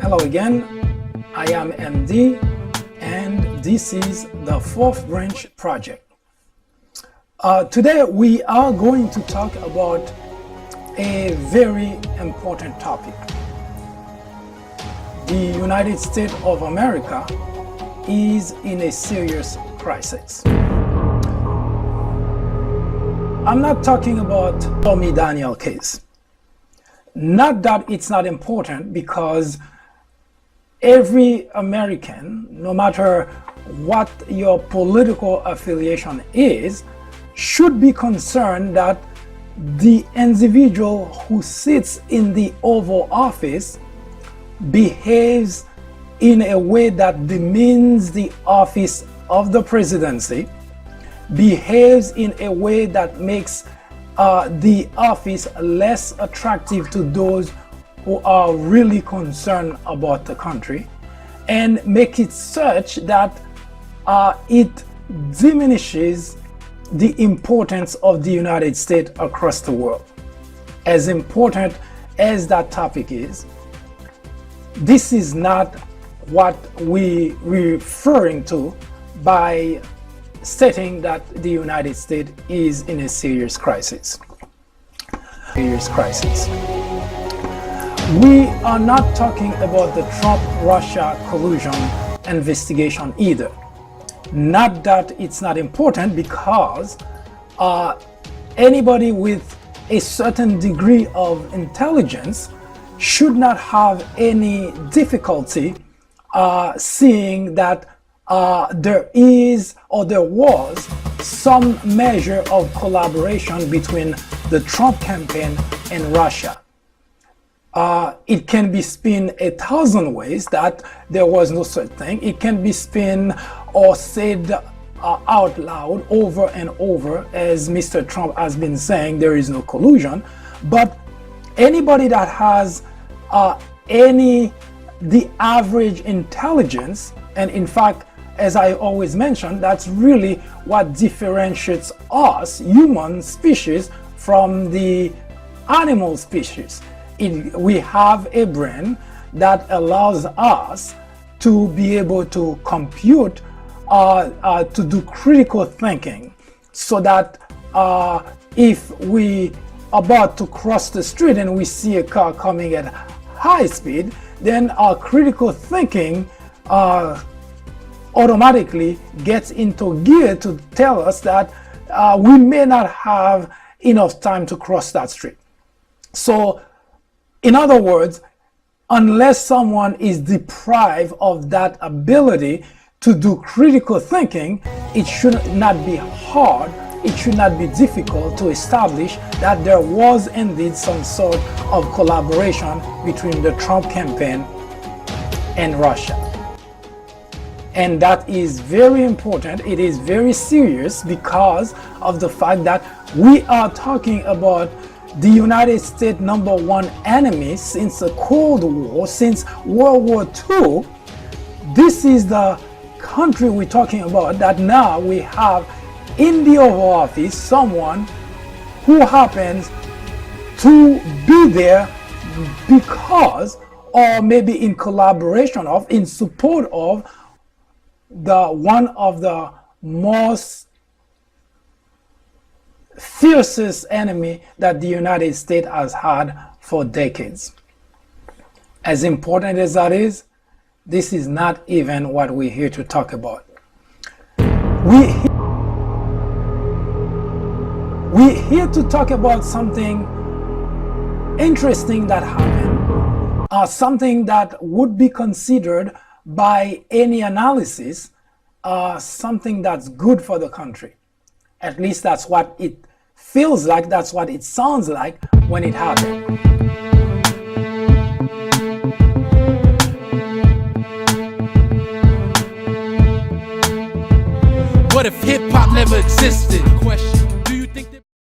Hello again, I am MD and this is the Fourth Branch Project. Today we are going to talk about a very important topic. The United States of America is in a serious crisis. I'm not talking about Tommy Daniel case. Not that it's not important, because every American, no matter what your political affiliation is, should be concerned that the individual who sits in the Oval Office behaves in a way that demeans the office of the presidency, behaves in a way that makes the office less attractive to those who are really concerned about the country, and make it such that it diminishes the importance of the United States across the world. As important as that topic is, this is not what we're referring to by stating that the United States is in a serious crisis. We are not talking about the Trump-Russia collusion investigation either. Not that it's not important, because anybody with a certain degree of intelligence should not have any difficulty seeing that there is or there was some measure of collaboration between the Trump campaign and Russia. It can be spun 1,000 ways that there was no such thing. It can be spun or said out loud over and over, as Mr. Trump has been saying there is no collusion. But anybody that has the average intelligence, and in fact, as I always mention, that's really what differentiates us, human species, from the animal species. We have a brain that allows us to be able to compute, to do critical thinking, so that if we are about to cross the street and we see a car coming at high speed, then our critical thinking automatically gets into gear to tell us that we may not have enough time to cross that street. So, in other words, unless someone is deprived of that ability to do critical thinking, it should not be hard, it should not be difficult to establish that there was indeed some sort of collaboration between the Trump campaign and Russia. And that is very important. It is very serious, because of the fact that we are talking about the United States' #1 enemy since the Cold War, since World War II. This is the country we're talking about, that now we have in the Oval Office someone who happens to be there because, or maybe in collaboration of, in support of, one of the most fiercest enemy that the United States has had for decades. As important as that is, this is not even what we're here to talk about. We're here to talk about something interesting that happened, something that would be considered by any analysis something that's good for the country. At least that's what it feels like, that's what it sounds like when it happened. What if hip-hop never existed?